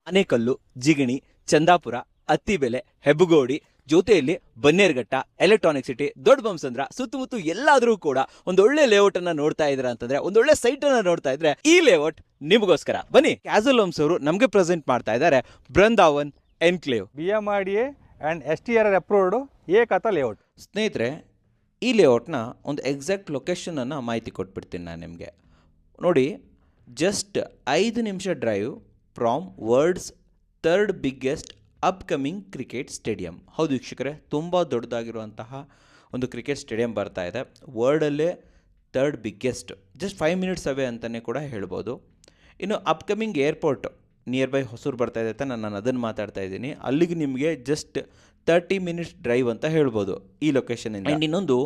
ಆನೇಕಲ್ಲು, ಜಿಗಣಿ, ಚಂದಾಪುರ, ಅತ್ತಿಬೆಲೆ, ಹೆಬ್ಬಗೋಡಿ, ಜೊತೆಯಲ್ಲಿ Bannerghatta, electronic city, ದೊಡ್ಡ ಬೊಮ್ಮಸಂದ್ರ ಸುತ್ತಮುತ್ತ ಎಲ್ಲಾದರೂ ಕೂಡ ಒಂದೊಳ್ಳೆ ಲೇಔಟ್ ಅನ್ನ ನೋಡ್ತಾ ಇದ್ರ ಅಂತಂದ್ರೆ, ಒಂದೊಳ್ಳೆ ಸೈಟ್ ಅನ್ನ ನೋಡ್ತಾ ಇದ್ರೆ ಈ ಲೇಔಟ್ ನಿಮಗೋಸ್ಕರ. ಬನ್ನಿ, ಕ್ಯಾಸಲ್ ಹೋಮ್ಸ್ ಅವರು ನಮಗೆ ಪ್ರೆಸೆಂಟ್ ಮಾಡ್ತಾ ಇದ್ದಾರೆ Brindavan enclave, BMRDA and STRR approved ಏಕತಾ ಲೇಔಟ್. ಸ್ನೇಹಿತರೆ, ಈ ಲೇಔಟ್ನ ಒಂದು ಎಕ್ಸಾಕ್ಟ್ ಲೊಕೇಶನನ್ನು ಮಾಹಿತಿ ಕೊಟ್ಬಿಡ್ತೀನಿ ನಾನು ನಿಮಗೆ. ನೋಡಿ, ಜಸ್ಟ್ 5 ನಿಮಿಷ drive from world's 3rd biggest upcoming cricket stadium. ಹೌದು ವೀಕ್ಷಕರೇ, ತುಂಬ ದೊಡ್ಡದಾಗಿರುವಂತಹ ಒಂದು ಕ್ರಿಕೆಟ್ ಸ್ಟೇಡಿಯಂ ಬರ್ತಾ ಇದೆ. ವರ್ಲ್ಡಲ್ಲೇ 3rd biggest, just 5 minutes away ಅಂತಲೇ ಕೂಡ ಹೇಳ್ಬೋದು. ಇನ್ನು upcoming airport near by Hosur ಬರ್ತಾ ಇದೆ ಅಂತ ನಾನು ಅದನ್ನು ಮಾತಾಡ್ತಾ ಇದ್ದೀನಿ. ಅಲ್ಲಿಗೆ ನಿಮಗೆ ಜಸ್ಟ್ 30 ಮಿನಿಟ್ಸ್ ಡ್ರೈವ್ ಅಂತ ಹೇಳ್ಬೋದು ಈ ಲೊಕೇಶನಿಂದ. ಆ್ಯಂಡ್ ಇನ್ನೊಂದು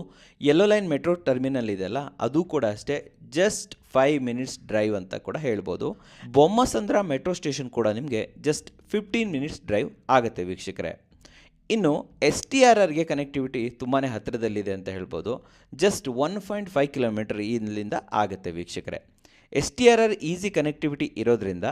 ಯೆಲ್ಲೋ ಲೈನ್ ಮೆಟ್ರೋ ಟರ್ಮಿನಲ್ ಇದೆಯಲ್ಲ, ಅದು ಕೂಡ ಅಷ್ಟೇ ಜಸ್ಟ್ 5 ಮಿನಿಟ್ಸ್ ಡ್ರೈವ್ ಅಂತ ಕೂಡ ಹೇಳ್ಬೋದು. ಬೊಮ್ಮಸಂದ್ರ ಮೆಟ್ರೋ ಸ್ಟೇಷನ್ ಕೂಡ ನಿಮಗೆ ಜಸ್ಟ್ 15 ಮಿನಿಟ್ಸ್ ಡ್ರೈವ್ ಆಗುತ್ತೆ ವೀಕ್ಷಕರೇ. ಇನ್ನು STRRಗೆ ಕನೆಕ್ಟಿವಿಟಿ ತುಂಬಾ ಹತ್ತಿರದಲ್ಲಿದೆ ಅಂತ ಹೇಳ್ಬೋದು. ಜಸ್ಟ್ 1.5 ಕಿಲೋಮೀಟರ್ ಇಲ್ಲಿಂದ ಆಗುತ್ತೆ ವೀಕ್ಷಕರೇ. STRR ಈಸಿ ಕನೆಕ್ಟಿವಿಟಿ ಇರೋದ್ರಿಂದ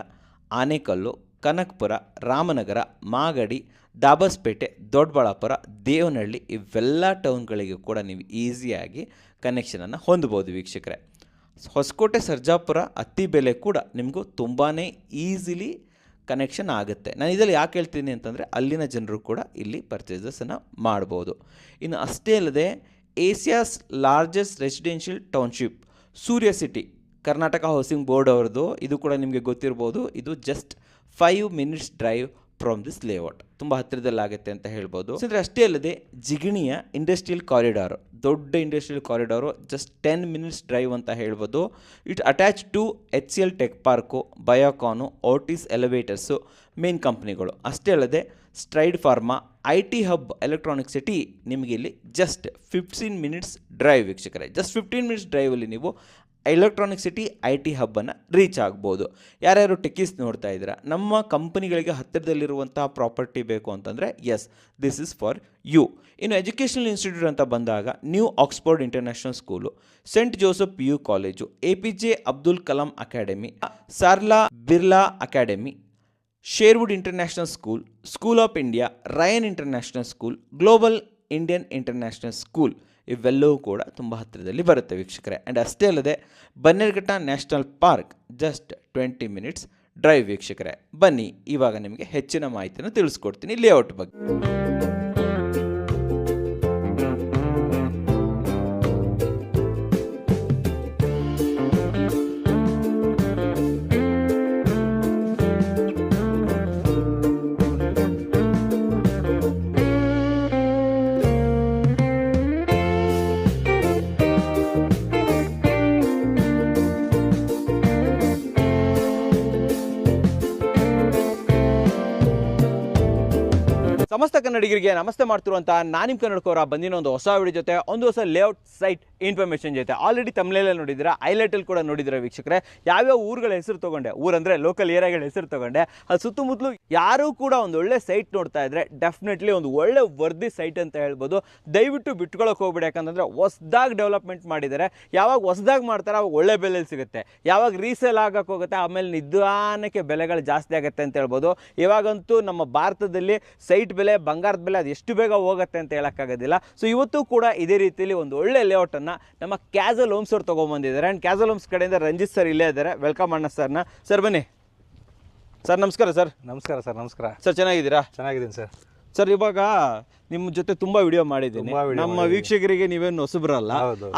ಆನೇಕಲ್ಲು, ಕನಕಪುರ, ರಾಮನಗರ, ಮಾಗಡಿ, ದಾಬಸ್ಪೇಟೆ, ದೊಡ್ಡಬಳ್ಳಾಪುರ, ದೇವನಹಳ್ಳಿ ಇವೆಲ್ಲ ಟೌನ್ಗಳಿಗೆ ಕೂಡ ನೀವು ಈಸಿಯಾಗಿ ಕನೆಕ್ಷನನ್ನು ಹೊಂದ್ಬೋದು ವೀಕ್ಷಕರೇ. ಹೊಸಕೋಟೆ, ಸರ್ಜಾಪುರ, ಅತ್ತಿಬೆಲೆ ಕೂಡ ನಿಮಗೂ ತುಂಬಾ ಈಸಿಲಿ ಕನೆಕ್ಷನ್ ಆಗುತ್ತೆ. ನಾನು ಇದರಲ್ಲಿ ಯಾಕೆ ಹೇಳ್ತೀನಿ ಅಂತಂದರೆ, ಅಲ್ಲಿನ ಜನರು ಕೂಡ ಇಲ್ಲಿ ಪರ್ಚೇಸಸನ್ನು ಮಾಡ್ಬೋದು. ಇನ್ನು ಅಷ್ಟೇ ಅಲ್ಲದೆ Asia's largest residential township Surya City, Karnataka housing board ಅವ್ರದ್ದು, ಇದು ಕೂಡ ನಿಮಗೆ ಗೊತ್ತಿರ್ಬೋದು. ಇದು just 5 minutes drive from this layout, ತುಂಬ ಹತ್ತಿರದಲ್ಲಾಗುತ್ತೆ ಅಂತ ಹೇಳ್ಬೋದು. ಅಂದರೆ ಅಷ್ಟೇ ಅಲ್ಲದೆ ಜಿಗಣಿಯ ಇಂಡಸ್ಟ್ರಿಯಲ್ ಕಾರಿಡಾರು, ದೊಡ್ಡ industrial corridor, just 10 minutes drive ಅಂತ ಹೇಳ್ಬೋದು. It attach to HCL tech park, Biocon, Otis elevators main ಕಂಪ್ನಿಗಳು. ಅಷ್ಟೇ ಅಲ್ಲದೆ Stride pharma, IT hub, Electronic City ನಿಮಗೆ ಇಲ್ಲಿ ಜಸ್ಟ್ 15 ಮಿನಿಟ್ಸ್ ಡ್ರೈವ್ ವೀಕ್ಷಕರೇ. ಜಸ್ಟ್ 15 ಮಿನಿಟ್ಸ್ ಡ್ರೈವಲ್ಲಿ ನೀವು ಎಲೆಕ್ಟ್ರಾನಿಕ್ ಸಿಟಿ IT ಹಬ್ಬನ್ನು ರೀಚ್ ಆಗ್ಬೋದು. ಯಾರ್ಯಾರು ಟೆಕ್ಕೀಸ್ ನೋಡ್ತಾ ಇದ್ದೀರಾ, ನಮ್ಮ ಕಂಪನಿಗಳಿಗೆ ಹತ್ತಿರದಲ್ಲಿರುವಂತಹ ಪ್ರಾಪರ್ಟಿ ಬೇಕು ಅಂತಂದರೆ yes, this is for you. ಇನ್ನು ಎಜುಕೇಷನಲ್ ಇನ್ಸ್ಟಿಟ್ಯೂಟ್ ಅಂತ ಬಂದಾಗ New Oxford International School, Saint Joseph PU college, APJ Abdul Kalam academy, Sarla Birla academy, Sherwood International School, School of India, Ryan International School, Global Indian International School ಇವೆಲ್ಲವೂ ಕೂಡ ತುಂಬ ಹತ್ತಿರದಲ್ಲಿ ಬರುತ್ತೆ ವೀಕ್ಷಕರೇ. And ಅಷ್ಟೇ ಅಲ್ಲದೆ Bannerghatta national park just 20 minutes drive ವೀಕ್ಷಕರೇ. ಬನ್ನಿ, ಇವಾಗ ನಿಮಗೆ ಹೆಚ್ಚಿನ ಮಾಹಿತಿಯನ್ನು ತಿಳಿಸ್ಕೊಡ್ತೀನಿ ಲೇಔಟ್ ಬಗ್ಗೆ. ಸಮಸ್ತ ಕನ್ನಡಿಗರಿಗೆ ನಮಸ್ತೆ ಮಾಡ್ತಿರುವಂಥ ನಾನು ನಿಮ್ಮ ಕನ್ನಡಕವರ ಬಂದಿನ ಒಂದು ಹೊಸ ವಿಡಿಯೋ ಜೊತೆ, ಒಂದು ಹೊಸ ಲೇಔಟ್ ಸೈಟ್ ಇನ್ಫಾರ್ಮೇಷನ್ ಜೊತೆ. ಆಲ್ರೆಡಿ ತಮ್ಮನೇಲೆ ನೋಡಿದ್ದೀರಾ, ಹೈಲೈಟಲ್ಲಿ ಕೂಡ ನೋಡಿದ್ದೀರಾ ವೀಕ್ಷಕರೇ. ಯಾವ್ಯಾವ ಊರುಗಳ ಹೆಸರು ತೊಗೊಂಡೆ, ಊರಂದರೆ ಲೋಕಲ್ ಏರಿಯಾಗಳ ಹೆಸರು ತೊಗೊಂಡೆ, ಅದು ಸುತ್ತಮುತ್ತಲು ಯಾರೂ ಕೂಡ ಒಂದು ಒಳ್ಳೆ ಸೈಟ್ ನೋಡ್ತಾ ಇದ್ದರೆ ಡೆಫಿನೆಟ್ಲಿ ಒಂದು ಒಳ್ಳೆ ವರ್ದಿ ಸೈಟ್ ಅಂತ ಹೇಳ್ಬೋದು. ದಯವಿಟ್ಟು ಬಿಟ್ಕೊಳ್ಳೋಕೆ ಹೋಗ್ಬಿಡಿ, ಯಾಕಂತಂದರೆ ಹೊಸದಾಗಿ ಡೆವಲಪ್ಮೆಂಟ್ ಮಾಡಿದ್ದಾರೆ. ಯಾವಾಗ ಹೊಸದಾಗಿ ಮಾಡ್ತಾರೆ ಅವಾಗ ಒಳ್ಳೆ ಬೆಲೆಯಲ್ಲಿ ಸಿಗುತ್ತೆ, ಯಾವಾಗ ರೀಸೇಲ್ ಆಗಕ್ಕೆ ಹೋಗುತ್ತೆ ಆಮೇಲೆ ನಿಧಾನಕ್ಕೆ ಬೆಲೆಗಳು ಜಾಸ್ತಿ ಆಗುತ್ತೆ ಅಂತ ಹೇಳ್ಬೋದು. ಇವಾಗಂತೂ ನಮ್ಮ ಭಾರತದಲ್ಲಿ ಸೈಟ್ ಬೆಲೆ, ಬಂಗಾರದ ಬೆಲೆ ಅದು ಎಷ್ಟು ಬೇಗ ಹೋಗುತ್ತೆ ಅಂತ ಹೇಳೋಕ್ಕಾಗೋದಿಲ್ಲ. ಸೊ ಇವತ್ತು ಕೂಡ ಇದೇ ರೀತಿಯಲ್ಲಿ ಒಂದು ಒಳ್ಳೆ ಲೇಔಟನ್ನು ನಮ್ಮ ಕ್ಯಾಸಲ್ ಹೋಮ್ಸ್ ಅವ್ರು ತೊಗೊಂಬಂದಿದ್ದಾರೆ. ಆ್ಯಂಡ್ ಕ್ಯಾಸಲ್ ಹೋಮ್ಸ್ ಕಡೆಯಿಂದ ರಂಜಿತ್ ಸರ್ ಇಲ್ಲೇ ಇದ್ದಾರೆ. ವೆಲ್ಕಮ್ ಅಣ್ಣ ಸರ್ನ. ಸರ್ ಬನ್ನಿ ಸರ್. ನಮಸ್ಕಾರ ಸರ್. ನಮಸ್ಕಾರ ಸರ್. ನಮಸ್ಕಾರ ಸರ್, ಚೆನ್ನಾಗಿದ್ದೀರಾ? ಚೆನ್ನಾಗಿದ್ದೀನಿ ಸರ್. ಸರ್, ಇವಾಗ ನಿಮ್ಮ ಜೊತೆ ತುಂಬಾ ವಿಡಿಯೋ ಮಾಡಿದ್ದೀನಿ. ನಮ್ಮ ವೀಕ್ಷಕರಿಗೆ ನೀವೇನು ಹೊಸಬ್ರಲ್ಲ,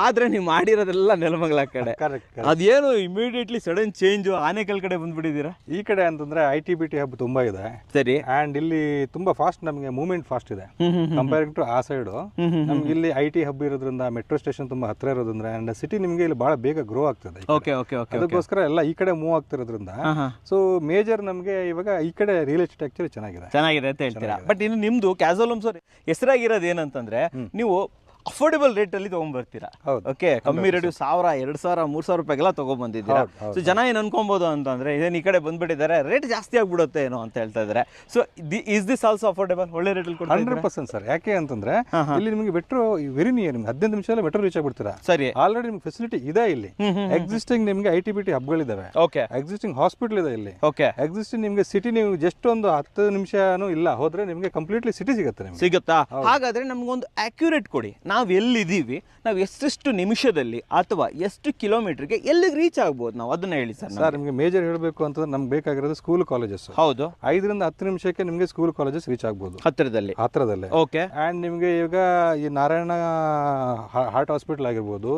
ಆದ್ರೆ ನೀವು ಮಾಡಿರೋದೆಲ್ಲ ನೆಲಮಂಗಲ ಕಡೆ. ಅದೇನು ಇಮಿಡಿಯೇಟ್ಲಿ ಸಡನ್ ಚೇಂಜ್ ಆನೇಕಲ್ ಕಡೆ ಬಂದ್ಬಿಟ್ಟಿದ್ದೀರಾ? ಈ ಕಡೆ ಅಂತಂದ್ರೆ IT-BT ಹಬ್ ತುಂಬಾ ಇದೆ. ಸರಿ. ಅಂಡ್ ಇಲ್ಲಿ ತುಂಬಾ ಫಾಸ್ಟ್, ನಮಗೆ ಮೂವ್ಮೆಂಟ್ ಫಾಸ್ಟ್ ಇದೆ ಕಂಪೇರ್ ಟು ಆ ಸೈಡ್. ನಮ್ಗೆ ಇಲ್ಲಿ IT ಹಬ್ ಇರೋದ್ರಿಂದ, ಮೆಟ್ರೋ ಸ್ಟೇಷನ್ ತುಂಬಾ ಹತ್ರ ಇರೋದ್ರಿಂದ, ಅಂಡ್ ಸಿಟಿ ನಿಮ್ಗೆ ಇಲ್ಲಿ ಬಹಳ ಬೇಗ ಗ್ರೋ ಆಗ್ತದೆ. ಅದಕ್ಕೋಸ್ಕರ ಎಲ್ಲ ಈ ಕಡೆ ಮೂವ್ ಆಗ್ತಿರೋದ್ರಿಂದ ಸೊ ಮೇಜರ್ ನಮ್ಗೆ ಇವಾಗ ಈ ಕಡೆ ರಿಯಲ್ ಎಸ್ಟೇಟ್ ಆಕ್ಚುಲಿ ಚೆನ್ನಾಗಿದೆ ಅಂತ ಹೇಳ್ತೀರಾ. ಬಟ್ ಇನ್ನು ನಿಮ್ದು ಕ್ಯಾಸಲ್ ಹೋಮ್ಸ್ ಹೆಸರಾಗಿರೋದು ಏನಂತಂದ್ರೆ, ನೀವು ಅಫೋರ್ಡೆಬಲ್ ರೇಟಲ್ಲಿ ತೊಗೊಂಡ್ಬರ್ತೀರಾ. ಓಕೆ, ಕಮ್ಮಿ ರೇಟ್ 1000, 2000, 3000 ರೂಪಾಯಿಗೆಲ್ಲ ತೊಗೊಂಡ್ಬಂದಿದ್ದೀರಾ. ಸೊ ಜನ ಏನು ಅನ್ಕೊಬೋದು ಅಂತಂದರೆ ಇದೇನು ಈ ಕಡೆ ಬಂದ್ಬಿಟ್ಟಿದ್ದಾರೆ, ರೇಟ್ ಜಾಸ್ತಿ ಆಗ್ಬಿಡುತ್ತೆ ಏನೋ ಅಂತ ಹೇಳ್ತಾ ಇದ್ದಾರೆ. So is this also affordable? ಒಳ್ಳೆ ರೇಟಲ್ಲಿ ಕೊಡ್ತಾ 100% ಸರ್. ಯಾಕೆ ಅಂತಂದ್ರೆ ಇಲ್ಲಿ ನಿಮಗೆ ಮೆಟ್ರೋ ವೆರಿ ನಿಯರ್, ನಿಮ್ಗೆ 15 ನಿಮಿಷದಲ್ಲಿ ಮೆಟ್ರೋ ರೀಚ್ ಆಗ್ಬಿಡ್ತೀರಾ. ಸರಿ, ಆಲ್ರೆಡಿ ನಿಮ್ಗೆ ಫೆಸಿಲಿಟಿ ಇದೆ ಇಲ್ಲಿ. ಎಕ್ಸಿಸ್ಟಿಂಗ್ ನಿಮ್ಗೆ ITBT ಹಬ್ಗಳಿದಾವೆ. ಓಕೆ, ಎಕ್ಸಿಸ್ಟಿಂಗ್ ಹಾಸ್ಪಿಟಲ್ ಇದೆ ಇಲ್ಲಿ. ಓಕೆ, ಎಕ್ಸಿಸ್ಟಿಂಗ್ ನಿಮ್ಗೆ ಸಿಟಿ, ನೀವು ಜಸ್ಟ್ ಒಂದು 10 ನಿಮಿಷನೂ ಇಲ್ಲ ಹೋದ್ರೆ ನಿಮ್ಗೆ ಕಂಪ್ಲೀಟ್ಲಿ ಸಿಟಿ ಸಿಗುತ್ತೆ ನಿಮ್ಗೆ. ಸಿಗುತ್ತಾ? ಹಾಗಾದ್ರೆ ನಮ್ಗೊಂದು ಅಕ್ಯುರೇಟ್ ಕೊಡಿ. ನಾವು ಎಲ್ಲಿದ್ದೀವಿ, ನಾವು ಎಷ್ಟೆಷ್ಟು ನಿಮಿಷದಲ್ಲಿ ಅಥವಾ ಎಷ್ಟು ಕಿಲೋಮೀಟರ್ಗೆ ಎಲ್ಲಿಗೆ ರೀಚ್ ಆಗ್ಬೋದು ನಾವು, ಅದನ್ನ ಹೇಳಿ ಸರ್. ಸರ್ ನಿಮಗೆ ಮೇಜರ್ ಹೇಳಬೇಕು ಅಂತಂದ್ರೆ ನಮ್ಗೆ ಬೇಕಾಗಿರೋದು ಸ್ಕೂಲ್ ಕಾಲೇಜಸ್. ಹೌದು, 5 ರಿಂದ 10 ನಿಮಿಷಕ್ಕೆ ನಿಮಗೆ ಸ್ಕೂಲ್ ಕಾಲೇಜಸ್ ರೀಚ್ ಆಗ್ಬೋದು ಹತ್ರದಲ್ಲೇ. ಓಕೆ, ಅಂಡ್ ನಿಮ್ಗೆ ಈಗ ಈ ನಾರಾಯಣ ಹಾರ್ಟ್ ಹಾಸ್ಪಿಟಲ್ ಆಗಿರ್ಬೋದು,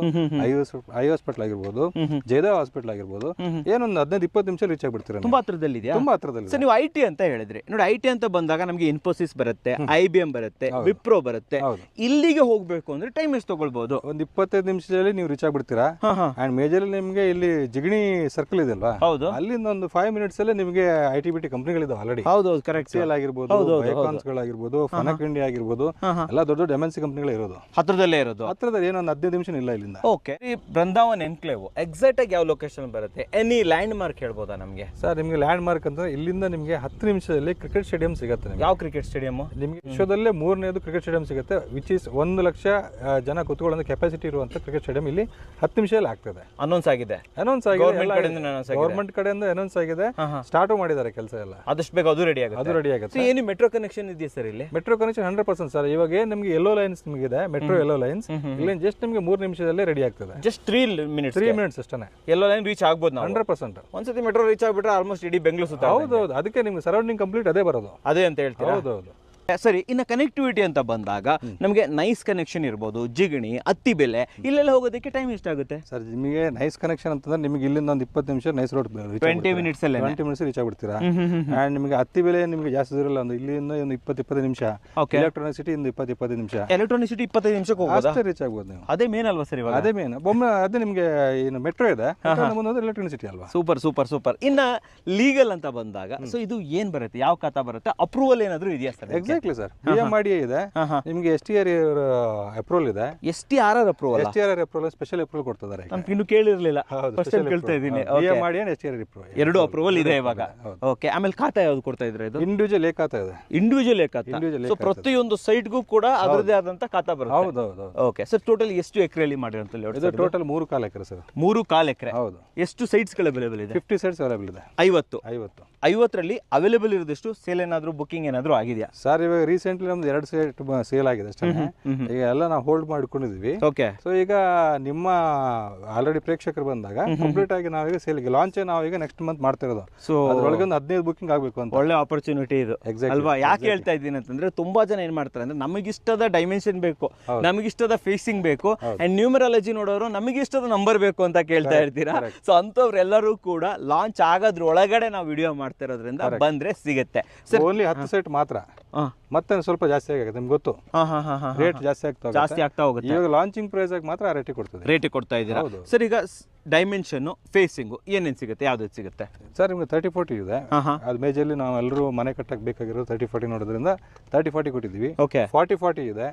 ಐ ಹಾಸ್ಪಿಟಲ್ ಆಗಿರ್ಬೋದು, ಜಯದೇವ ಹಾಸ್ಪಿಟಲ್ ಆಗಿರ್ಬೋದು, ಏನೊಂದು 15-20 ನಿಮಿಷ ರೀಚ್ ಆಗ್ಬಿಡ್ತೀರಾ. ತುಂಬಾ ಹತ್ರದಲ್ಲಿ ಇದೆಯಾ? ತುಂಬಾ ಹತ್ರದಲ್ಲಿ. ಸರ್, ನೀವು IT ಅಂತ ಹೇಳಿದ್ರಿ ನೋಡಿ. IT ಅಂತ ಬಂದಾಗ ನಮಗೆ ಇನ್ಫೋಸಿಸ್ ಬರುತ್ತೆ, IBM ಬರುತ್ತೆ, ವಿಪ್ರೋ ಬರುತ್ತೆ. ಇಲ್ಲಿಗೆ ಹೋಗ್ಬೇಕು ಅಂದ್ರೆ ಟೈಮ್ ಎಷ್ಟು ತಗೊಳ್ಬಹುದು? ಒಂದು 25 ನಿಮಿಷದಲ್ಲಿ ನೀವು ರೀಚ್ ಆಗ್ಬಿಡ್ತೀರಾ. ಅಂಡ್ ಮೇಜರ್ ನಿಮ್ಗೆ ಇಲ್ಲಿ ಜಿಗಣಿ ಸರ್ಕಲ್ ಇದೆ ಅಲ್ವಾ, ಹೌದು, ಅಲ್ಲಿಂದ ಒಂದು 5 ಮಿನಿಟ್ಸ್ ಅಲ್ಲಿ ನಿಮ್ಗೆ ITBT ಕಂಪನಿಗಳಿದಾವೆ ಆಲ್ರೆಡಿ. ಹೌದು, ಕರೆಕ್ಟ್. CL ಆಗಿರ್ಬೋದು, ಬೈಕಾನ್ಸ್ ಗಳಾಗಿರ್ಬೋದು, ಫನಕ್ ಇಂಡಿಯಾ ಆಗಿರ್ಬೋದು, ಎಲ್ಲ ದೊಡ್ಡ ದೊಡ್ಡ MNC ಕಂಪನಿಗಳು ಇರೋದು ಹತ್ರದಲ್ಲೇ ಇರೋದು. ಹತ್ರದಲ್ಲಿ ಏನೊಂದು 15 ನಿಮಿಷ ಇಲ್ಲ ಇಲ್ಲಿಂದ. ಓಕೆ, ಈ ಬೃಂದಾವನ್ ಎನ್ಕ್ಲೇವ್ ಎಕ್ಸಾಕ್ಟ್ ಆಗಿ ಯಾವ ಲೊಕೇಶನ್ ಬರುತ್ತೆ? ಎನಿ ಲ್ಯಾಂಡ್ ಮಾರ್ಕ್ ಹೇಳ್ಬೋದಾ ನಮಗೆ? ಸರ್ ನಿಮ್ಗೆ ಲ್ಯಾಂಡ್ ಮಾರ್ಕ್ ಅಂದ್ರೆ ಇಲ್ಲಿಂದ ನಿಮ್ಗೆ 10 ನಿಮಿಷದಲ್ಲಿ ಕ್ರಿಕೆಟ್ ಸ್ಟೇಡಿಯಂ ಸಿಗುತ್ತೆ. ಯಾವ ಕ್ರಿಕೆಟ್ ಸ್ಟೇಡಿಯಂ? ನಿಮ್ಗೆ ವಿಶ್ವದಲ್ಲೇ 3ನೇದು ಕ್ರಿಕೆಟ್ ಸ್ಟೇಡಿಯಂ ಸಿಗುತ್ತೆ, ವಿಚ್ ಇಸ್ 1 ಲಕ್ಷ ಜನ ಕೂತ್ಕೊಳ್ಳೋ ಕೆಪಾಸಿಟಿ ಇರುವಂತ ಕ್ರಿಕೆಟ್ ಸ್ಟೇಡಿಯಂ ಇಲ್ಲಿ 10 ನಿಮಿಷದಲ್ಲಿ ಆಗ್ತದೆ. ಅನೌನ್ಸ್ ಆಗಿದೆ ಗವರ್ಮೆಂಟ್ ಕಡೆಯಿಂದ ಅನೌನ್ಸ್ ಆಗಿದೆ, ಸ್ಟಾರ್ಟ್ ಮಾಡಿದ್ದಾರೆ ಕೆಲಸ ಎಲ್ಲ. ಆದಷ್ಟು ಬೇಗ ಅದು ರೆಡಿ ಆಗುತ್ತೆ. ಏನು ಮೆಟ್ರೋ ಕನೆಕ್ಷನ್ ಇದೆಯಾ ಸರ್ ಇಲ್ಲಿ? Metro connection 100% sir. ಇವಾಗ ನಿಮ್ಗೆ ಯೆಲ್ಲೋ ಲೈನ್ಸ್ ನಿಮಗೆ ಇದೆ, ಮೆಟ್ರೋ ಯೆಲ್ಲೋ ಲೈನ್ಸ್ ಇಲ್ಲಿ ಜಸ್ಟ್ ನಿಮ್ಗೆ 3 ನಿಮಿಷದಲ್ಲೇ ರೆಡಿ ಆಗ್ತದೆ. ಜಸ್ಟ್ 3 ಮಿನಿಟ್ಸ್ ಅಷ್ಟೇ ಯೆಲ್ಲೋ ಲೈನ್ ರೀಚ್ ಆಗ್ಬೋದು ನಾವು 100%. ಒಂದ್ಸತಿ ಮೆಟ್ರೋ ರೀಚ್ ಆಗ್ಬಿಟ್ರೆ ಆಲ್ಮೋಸ್ಟ್ ಇಡೀ ಬೆಂಗಳೂರು ಸುತ್ತ. ಹೌದು, ಅದಕ್ಕೆ ನಿಮ್ಗೆ ಸರೌಂಡಿಂಗ್ ಕಂಪ್ಲೀಟ್ ಅದೇ ಬರೋದು. ಅದೇ ಅಂತ ಹೇಳ್ತೀರಾ? ಹೌದು. ಸರಿ, ಇನ್ನು ಕನೆಕ್ಟಿವಿಟಿ ಅಂತ ಬಂದಾಗ ನಮಗೆ ನೈಸ್ ಕನೆಕ್ಷನ್ ಇರ್ಬೋದು, ಜಿಗಣಿ, ಅತ್ತಿಬೆಲೆ, ಇಲ್ಲೆಲ್ಲ ಹೋಗೋದಕ್ಕೆ ಟೈಮ್ ಎಷ್ಟಾಗುತ್ತೆ ಸರ್? ನಿಮಗೆ ನೈಸ್ ಕನೆಕ್ಷನ್ ಅಂತಂದ್ರೆ ನಿಮಗೆ ಇಲ್ಲಿಂದ ಒಂದು 20 ನಿಮಿಷ ನೈಸ್ ರೋಡ್ 20 ಮಿನಿಟ್ಸ್ ಅಲ್ಲೇ 20 ಮಿನಿಟ್ಸ್ ರೀಚ್ ಆಗ್ಬಿಡ್ತೀರಾ. ಅಂಡ್ ನಿಮಗೆ ಅತ್ತಿಬೆಲೆ ನಿಮಗೆ ಜಾಸ್ತಿ ಇರಲ್ಲ, ಒಂದು ಇಲ್ಲಿಂದ ಒಂದು 20-25 ನಿಮಿಷ. ಎಲೆಕ್ಟ್ರಾನಿಕ್ ಸಿಟಿ ಇಂದ 20-25 ನಿಮಿಷ. ಎಲೆಕ್ಟ್ರಾನಿಕ್ ಸಿಟಿ 25 ನಿಮಿಷಕ್ಕೆ ಹೋಗೋದು, ಅಷ್ಟೇ ರೀಚ್ ಆಗ್ಬೋದು ನೀವು. ಅದೇ ಮೇನ್ ಅಲ್ವಾ ಸರ್ ಇವಾಗ? ಅದೇ ಮೇನ್. ಅದೇ ನಿಮಗೆ ಏನು ಮೆಟ್ರೋ ಇದೆ, ಎಲೆಕ್ಟ್ರಾನಿಕ್ ಸಿಟಿ ಅಲ್ವಾ? ಸೂಪರ್. ಇನ್ನ ಲೀಗಲ್ ಅಂತ ಬಂದಾಗ ಸೊ ಇದು ಏನ್ ಬರುತ್ತೆ, ಯಾವ ಖಾತಾ ಬರುತ್ತೆ, ಅಪ್ರೂವಲ್ ಏನಾದ್ರು ಇದೆಯಾ ಸರ್? Exactly sir. ಮಾಡಿ ಇದೆ ನಿಮಗೆ STR ಅಪ್ರೂವಲ್ ಇದೆ. STR ಅಪ್ರೂವಲ್ ಸ್ಪೆಷಲ್ ಅಪ್ರೂವಲ್ ಕೊಡ್ತಿದ್ದಾರೆ. ನಾನು ಇನ್ನು ಕೇಳಿರಲಿಲ್ಲ, ಫಸ್ಟ್ ಟೈಮ್ ಕೇಳ್ತಾ ಇದ್ದೀನಿ. ಮಾಡಿ STR ಅಪ್ರೂವಲ್ ಎರಡು ಅಪ್ರೂವಲ್ ಇದೆ ಇವಾಗ. ಓಕೆ, ಆಮೇಲೆ ಖಾತಾ ಯಾವ್ದು ಕೊಡ್ತಾ ಇದ್ರೆ? ಇದು ಇಂಡಿವಿಜುವಲ್ ಖಾತಾ ಇದೆ. ಇಂಡಿವಿಜುವಲ್ ಖಾತಾ. ಸೊ ಪ್ರತಿಯೊಂದು ಸೈಟ್ಗೂ ಕೂಡ ಅದರದೇ ಆದಂತ ಖಾತಾ ಬರುತ್ತೆ. ಹೌದು. ಓಕೆ ಸರ್, ಟೋಟಲ್ ಎಷ್ಟು ಎಕರೆಯಲ್ಲಿ ಮಾಡಿರಂತ? ಇದು ಟೋಟಲ್ 3.4 ಎಕರೆ ಸರ್. 3.4 ಎಕರೆ. ಹೌದು. ಎಷ್ಟು ಸೈಟ್ಸ್ ಗಳು ಅವೈಲೇಬಲ್ ಇದೆ? 50 ಸೈಟ್ಸ್ ಅವೈಲೇಬಲ್ ಇದೆ. 50ರಲ್ಲಿ ಅವೈಲೇಬಲ್ ಇರೋದಷ್ಟು ಸೇಲ್ ಏನಾದ್ರು ಬುಕಿಂಗ್ ಏನಾದ್ರು ಆಗಿದೆಯಾ ಸರ್? ಇವಾಗ ರೀಸೆಂಟ್ಲಿ ನಮ್ದು 2 ಸೈಟ್ ಸೇಲ್ ಆಗಿದೆ ಅಷ್ಟೇ. ಈಗ ಎಲ್ಲ ನಾವು ಹೋಲ್ಡ್ ಮಾಡ್ಕೊಂಡಿದ್ವಿ. ಓಕೆ. ಸೊ ಈಗ ನಿಮ್ಮ ಆಲ್ರೆಡಿ ಪ್ರೇಕ್ಷಕರು ಬಂದಾಗ ಕಂಪ್ಲೀಟ್ ಆಗಿ ನಾವೀಗ ಸೇಲ್ಗೆ ಲಾಂಚ್ ನಾವೀಗ ನೆಕ್ಸ್ಟ್ ಮಂತ್ ಮಾಡ್ತಾ ಇರೋದು. ಸೊ ಅದರೊಳಗೆ ಒಂದು 15 ಬುಕಿಂಗ್ ಆಗಬೇಕು ಅಂತ. ಒಳ್ಳೆ ಆಪರ್ಚುನಿಟಿ ಇದು ಅಲ್ವಾ? ಯಾಕೆ ಹೇಳ್ತಾ ಇದ್ದೀನಿ ಅಂತಂದ್ರೆ ತುಂಬಾ ಜನ ಏನ್ ಮಾಡ್ತಾರೆ ಅಂದ್ರೆ ನಮಗಿಷ್ಟದ ಡೈಮೆನ್ಷನ್ ಬೇಕು, ನಮಗಿಷ್ಟದ ಫೇಸಿಂಗ್ ಬೇಕು, ಅಂಡ್ ನ್ಯೂಮರಾಲಜಿ ನೋಡೋರು ನಮಗಿಷ್ಟದ ನಂಬರ್ ಬೇಕು ಅಂತ ಕೇಳ್ತಾ ಇರ್ತೀರಾ. ಸೊ ಅಂತವ್ರೆಲ್ಲರೂ ಕೂಡ ಲಾಂಚ್ ಆಗೋದ್ರ ಒಳಗಡೆ ನಾವು ವಿಡಿಯೋ ಮಾಡ್ತಾ ಇರೋದ್ರಿಂದ ಬಂದ್ರೆ ಸಿಗುತ್ತೆ. ಓನ್ಲಿ 10 ಸೈಟ್ ಮಾತ್ರ, ಮತ್ತೆ ಸ್ವಲ್ಪ ಜಾಸ್ತಿ ಆಗುತ್ತೆ ನಿಮ್ಗೆ ಗೊತ್ತು. ರೇಟ್ ಜಾಸ್ತಿ ಆಗ್ತಾ ಹೋಗುತ್ತೆ. ಇವಾಗ ಲಾಂಚಿಂಗ್ ಪ್ರೈಸ್ ಆಗಿ ಮಾತ್ರ ರೇಟ್ ಕೊಡ್ತಾ ಇದ್ದೀರಾ ಸರ್. ಈಗ ಡೈಮೆನ್ಷನ್, ಫೇಸಿಂಗ್ ಏನೇನು ಸಿಗುತ್ತೆ, ಯಾವ್ದು ಸಿಗುತ್ತೆ ಸರ್? ನಿಮ್ಗೆ 30-40 ಇದೆ. ಅದು ಮೇಜರ್ಲಿ ನಾವು ಎಲ್ಲರೂ ಮನೆ ಕಟ್ಟಕ್ಕೆ ಬೇಕಾಗಿರೋದು 30-40 ನೋಡೋದ್ರಿಂದ 30-40 ಕೊಟ್ಟಿದ್ದೀವಿ. 40-40 ಇದೆ,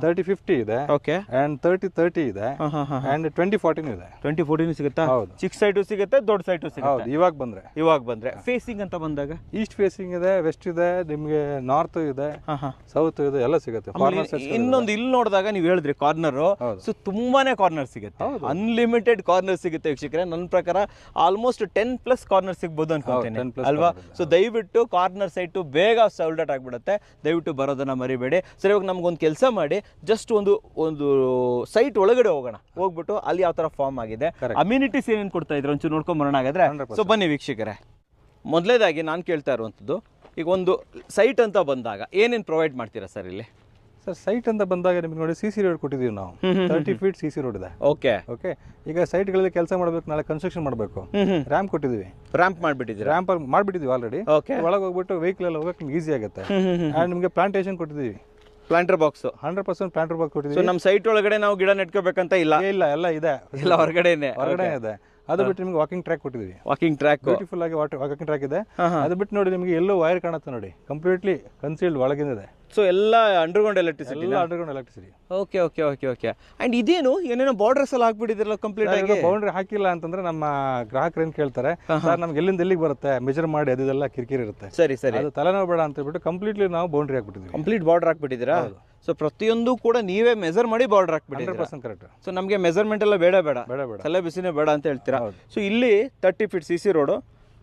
30-50 ಇದೆ, ಅಂಡ್ 30-30 ಇದೆ, ಅಂಡ್ 20-40 ಇದೆ. 20-40 ಸಿಗುತ್ತಾ? ಹೌದು. ಚಿಕ್ಕ ಸೈಟು ಸಿಗುತ್ತೆ, ದೊಡ್ಡ ಸೈಟು ಸಿಗುತ್ತೆ. ಇವಾಗ ಬಂದ್ರೆ ಫೇಸಿಂಗ್ ಅಂತ ಬಂದಾಗ ಈಸ್ಟ್ ಫೇಸಿಂಗ್ ಇದೆ, ವೆಸ್ಟ್ ಇದೆ, ನಿಮ್ಗೆ ನಾರ್ತ್ ಇದೆ, ಸೌತ್ ಇದೆ, ಎಲ್ಲ ಸಿಗುತ್ತೆ. ಇನ್ನೊಂದು ಇಲ್ಲಿ ನೋಡಿದಾಗ ನೀವು ಹೇಳಿದ್ರಿ ಕಾರ್ನರ್, ಸೊ ತುಂಬಾನೇ ಕಾರ್ನರ್ ಸಿಗುತ್ತೆ, ಅನ್ಲಿಮಿಟೆಡ್ ಕಾರ್ನರ್ ಸಿಗುತ್ತೆ ವೀಕ್ಷಕರೇ. ನನ್ನ ಪ್ರಕಾರ ಆಲ್ಮೋಸ್ಟ್ 10+ ಕಾರ್ನರ್ ಸಿಗ್ಬೋದು ಅನ್ಕೊಂತೀನಿ ಅಲ್ವಾ? ಸೊ ದಯವಿಟ್ಟು ಕಾರ್ನರ್ ಸೈಟು ಬೇಗ ಸೋಲ್ಡ್ ಔಟ್ ಆಗ್ಬಿಡುತ್ತೆ, ದಯವಿಟ್ಟು ಬರೋದನ್ನ ಮರಿಬೇಡಿ. ಸರಿ, ಇವಾಗ ನಮ್ಗೊಂದು ಕೆಲಸ ಮಾಡಿ, ಜಸ್ಟ್ ಒಂದು ಸೈಟ್ ಒಳಗಡೆ ಹೋಗ್ಬಿಟ್ಟು ಅಲ್ಲಿ ಯಾವ ತರ ಫಾರ್ಮ್ ಆಗಿದೆ, ಅಮ್ಯುನಿಟೀಸ್ ಏನೇನು ಕೊಡ್ತಾ ಇದ್ರು ಒಂಚೂರು ನೋಡ್ಕೊಂಡ್ ಬರೋಣ ಹಾಗಾದ್ರೆ. ಸೊ ಬನ್ನಿ ವೀಕ್ಷಕರೇ, ಮೊದಲೇದಾಗಿ ನಾನು ಕೇಳ್ತಾ ಇರುವಂಥದ್ದು, ಈಗ ಒಂದು ಸೈಟ್ ಅಂತ ಬಂದಾಗ ಏನೇನು ಪ್ರೊವೈಡ್ ಮಾಡ್ತೀರಾ ಸರ್ ಇಲ್ಲಿ? ಸರ್ ಸೈಟ್ ಅಂತ ಬಂದಾಗ ನಿಮ್ಗೆ ನೋಡಿ CC ರೋಡ್ ಕೊಟ್ಟಿದ್ದೀವಿ ನಾವು. 30 ಫೀಟ್ CC ರೋಡ್ ಇದೆ. ಓಕೆ. ಈಗ ಸೈಟ್ಗಳಲ್ಲಿ ಕೆಲಸ ಮಾಡಬೇಕು, ನಾಳೆ ಕನ್ಸ್ಟ್ರಕ್ಷನ್ ಮಾಡಬೇಕು, ರ್ಯಾಂಪ್ ಕೊಟ್ಟಿದ್ದೀವಿ. ರ್ಯಾಂಪ್ ಮಾಡ್ಬಿಟ್ಟಿದ್ದೀವಿ ಆಲ್ರೆಡಿ. ಒಳಗೆ ಹೋಗ್ಬಿಟ್ಟು ವೆಹಿಕಲ್ ಎಲ್ಲ ಹೋಗಕ್ಕೆ ನಿಮ್ಗೆ ಈಸಿ ಆಗುತ್ತೆ. ಅಂಡ್ ನಿಮಗೆ ಪ್ಲಾಂಟೇಶನ್ ಕೊಟ್ಟಿದ್ದೀವಿ, ಪ್ಲಾಂಟರ್ ಬಾಕ್ಸ್ 100% ಪ್ಲಾಂಟರ್ ಬಾಕ್ಸ್ ಕೊಟ್ಟಿದ್ದೀವಿ. ನಮ್ಮ ಸೈಟ್ ಒಳಗಡೆ ನಾವು ಗಿಡ ನೆಟ್ಕೋಬೇಕಂತ ಇಲ್ಲ, ಎಲ್ಲ ಇದೆ, ಎಲ್ಲ ಹೊರಗಡೆ ಇದೆ. ಅದು ಬಿಟ್ಟು ನಿಮಗೆ ವಾಕಿಂಗ್ ಟ್ರ್ಯಾಕ್ ಕೊಟ್ಟಿದ್ದೀವಿ. ವಾಕಿಂಗ್ ಟ್ರ್ಯಾಕ್ ಬ್ಯೂಟಿಫುಲ್ ಆಗಿ ವಾಕಿಂಗ್ ಟ್ರ್ಯಾಕ್ ಇದೆ. ಅದು ಬಿಟ್ಟು ನೋಡಿ ನಿಮಗೆ ಎಲ್ಲೋ ವೈರ್ ಕಾಣುತ್ತೆ ನೋಡಿ, ಕಂಪ್ಲೀಟ್ಲಿ ಕನ್ಸೀಲ್ಡ್ ಒಳಗಿಂದಿದೆ. ಸೊ ಎಲ್ಲ ಅಂಡರ್ಗ್ರೌಂಡ್ ಎಲೆಕ್ಟ್ರಿಸಿಟಿ. ಎಲ್ಲ underground electricity. Okay okay okay okay. And ಇದೇನು ಏನೇನೋ ಬಾರ್ಡರ್ಸ್ ಎಲ್ಲ ಹಾಕ್ಬಿಟ್ಟಿದ್ರಲ್ಲ ಕಂಪ್ಲೀಟ್ ಆಗಿ? ಬೌಂಡ್ರಿ ಹಾಕಿಲ್ಲ ಅಂತಂದ್ರೆ ನಮ್ಮ ಗ್ರಾಹಕರು ಏನು ಕೇಳ್ತಾರೆ, ಸರ್ ನಮ್ಗೆ ಎಲ್ಲಿಂದ ಎಲ್ಲಿಗೆ ಬರುತ್ತೆ ಮೆಜರ್ ಮಾಡಿ ಅದೆಲ್ಲ ಕಿರಿಕಿರಿ ಇರುತ್ತೆ. ಸರಿ ಸರಿ. ಅದು ತಲೆನೋವು ಬೇಡ ಅಂತ ಹೇಳ್ಬಿಟ್ಟು ಕಂಪ್ಲೀಟ್ಲಿ ನಾವು ಬೌಂಡ್ರಿ ಹಾಕ್ಬಿಟ್ಟಿದ್ವಿ. ಕಂಪ್ಲೀಟ್ ಬಾರ್ಡರ್ ಹಾಕ್ಬಿಟ್ಟಿದ್ದೀರಾ? ಸೊ ಪ್ರತಿಯೊಂದು ಕೂಡ ನೀವೇ ಮೆಜರ್ ಮಾಡಿ ಬಾರ್ಡರ್ ಹಾಕ್ಬಿಟ್ಟಿದ್ದೀರಾ? 100% ಕರೆಕ್ಟ್. ಸೊ ನಮಗೆ ಮೆಜರ್ಮೆಂಟ್ ಎಲ್ಲ ಬೇಡ ಬೇಡ ಬೇಡ ಬೇಡ, ತಲೆ ಬಿಸಿನೇ ಬೇಡ ಅಂತ ಹೇಳ್ತೀರಾ? ಸೊ ಇಲ್ಲಿ 30 feet CC road,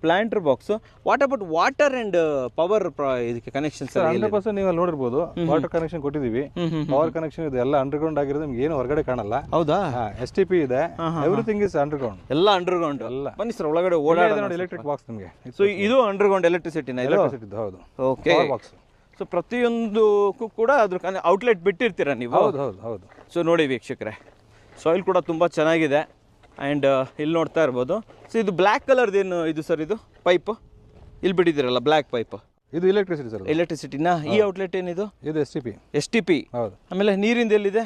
planter box. What about water and power ಇದಕ್ಕೆ ಕನೆಕ್ಷನ್? 100% ನೀವು ಅಲ್ಲಿ ನೋಡಿರ್ಬೋದು, ವಾಟರ್ ಕನೆಕ್ಷನ್ ಕೊಟ್ಟಿದ್ದೀವಿ, ಪವರ್ ಕನೆಕ್ಷನ್ ಇದೆ, ಎಲ್ಲ ಅಂಡರ್ಗ್ರೌಂಡ್ ಆಗಿರೋದು, ನಿಮ್ಗೆ ಏನು ಹೊರಗಡೆ ಕಾಣಲ್ಲ. ಹೌದಾ? STP ಇದೆ, ಎವ್ರಿಥಿಂಗ್ ಇಸ್ ಅಂಡರ್ಗ್ರೌಂಡ್. ಎಲ್ಲ ಅಂಡರ್ಗ್ರೌಂಡ್. ಎಲ್ಲ ಬನ್ನಿ ಸರ್ ಒಳಗಡೆ ಓಡಾಡೋಣ. ನೋಡಿ ಎಲೆಕ್ಟ್ರಿಕ್ ಬಾಕ್ಸ್ ನಿಮಗೆ. ಸೊ ಇದು ಅಂಡರ್ಗ್ರೌಂಡ್ ಎಲೆಕ್ಟ್ರಿಸಿಟಿನ? ಎಲೆಕ್ಟ್ರಿಸಿಟಿ ಹೌದು. ಓಕೆ. Power box. ಸೊ ಪ್ರತಿಯೊಂದಕ್ಕೂ ಕೂಡ ಅದ್ರ ಔಟ್ಲೆಟ್ ಬಿಟ್ಟಿರ್ತೀರಾ ನೀವು? ಹೌದು ಹೌದು ಹೌದು. ಸೊ ನೋಡಿ ವೀಕ್ಷಕರೇ, ಸಾಯಿಲ್ ಕೂಡ ತುಂಬ ಚೆನ್ನಾಗಿದೆ. ಆ್ಯಂಡ್ ಇಲ್ಲಿ ನೋಡ್ತಾ ಇರ್ಬೋದು. ಸೊ ಇದು ಬ್ಲ್ಯಾಕ್ ಕಲರ್ದೇನು ಇದು ಸರ್? ಇದು ಪೈಪ್ ಇಲ್ಲಿ ಬಿಟ್ಟಿದ್ದೀರಲ್ಲ, ಬ್ಲ್ಯಾಕ್ ಪೈಪ್, ಇದು ಎಲೆಕ್ಟ್ರಿಸಿಟಿ ಸರ್. ಎಲೆಕ್ಟ್ರಿಸಿಟಿನ? ಈ ಔಟ್ಲೆಟ್ ಏನಿದು? ಇದು STP. ಹೌದು. ಆಮೇಲೆ ನೀರಿಂದ ಎಲ್ಲಿದೆ?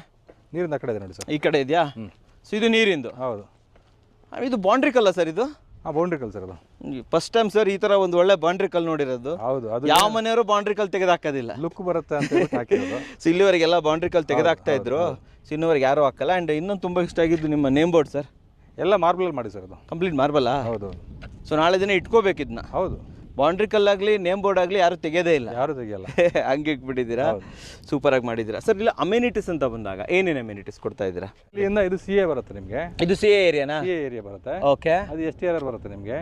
ನೀರಿಂದ ಆ ಕಡೆ ಇದೆ ನೋಡಿ ಸರ್. ಈ ಕಡೆ ಇದೆಯಾ? ಸೊ ಇದು ನೀರಿಂದು? ಹೌದು. ಇದು ಬೌಂಡ್ರಿ ಕಲ್ಲ ಸರ್ ಇದು? ಬೌಂಡ್ರಿ ಕಲ್ ಸರ್ ಅದು. ಫಸ್ಟ್ ಟೈಮ್ ಸರ್ ಈ ತರ ಒಂದು ಒಳ್ಳೆ ಬೌಂಡ್ರಿ ಕಲ್ ನೋಡಿರೋದು. ಹೌದು. ಅದು ಯಾವ ಮನೆಯವರು ಬೌಂಡ್ರಿ ಕಲ್ ತೆಗೆದಾಕೋದಿಲ್ಲ, ಲುಕ್ ಬರುತ್ತೆ ಅಂತ ಹೇಳಿ ಹಾಕಿರೋದು. ಸೊ ಇಲ್ಲಿವರೆಗೆಲ್ಲ ಬೌಂಡ್ರಿ ಕಲ್ ತೆಗೆದಾಕ್ತಾ ಇದ್ರು, ಸೊ ಇನ್ನೂವರೆಗೆ ಯಾರು ಹಾಕಲ್ಲ. ಆ್ಯಂಡ್ ಇನ್ನೊಂದು ತುಂಬ ಇಷ್ಟ ಆಗಿದ್ದು ನಿಮ್ಮ ನೇಮ್ ಬೋರ್ಡ್ ಸರ್. ಎಲ್ಲ ಮಾರ್ಬಲ್ ಮಾಡಿ ಸರ್ ಅದು. ಕಂಪ್ಲೀಟ್ ಮಾರ್ಬಲಾ? ಹೌದು. ಸೊ ನಾಳೆ ದಿನ ಇಟ್ಕೋಬೇಕು ಇದನ್ನ. ಹೌದು. ಬೌಂಡ್ರಿ ಕಲ್ಲಾಗಲಿ ನೇಮ್ ಬೋರ್ಡ್ ಆಗಲಿ ಯಾರು ತೆಗೆಯೋದೇ ಇಲ್ಲ. ಯಾರು ತೆಗಿಯಲ್ಲ. ಹಂಗೆ ಇಟ್ಬಿಟ್ಟಿದ್ದೀರಾ, ಸೂಪರ್ ಆಗಿ ಮಾಡಿದ್ದೀರಾ ಸರ್. ಇಲ್ಲ ಅಮ್ಯುನಿಟೀಸ್ ಅಂತ ಬಂದಾಗ ಏನೇನು ಅಮ್ಯುನಿಟೀಸ್ ಕೊಡ್ತಾ ಇದ್ದೀರಾ? ಇಲ್ಲಿಂದ ಇದು CA ಬರುತ್ತೆ ನಿಮಗೆ. ಇದು CA ಏರಿಯಾನಾ? CA ಏರಿಯಾ ಬರುತ್ತೆ. ಓಕೆ. ಅದು STRR ಬರುತ್ತೆ ನಿಮಗೆ.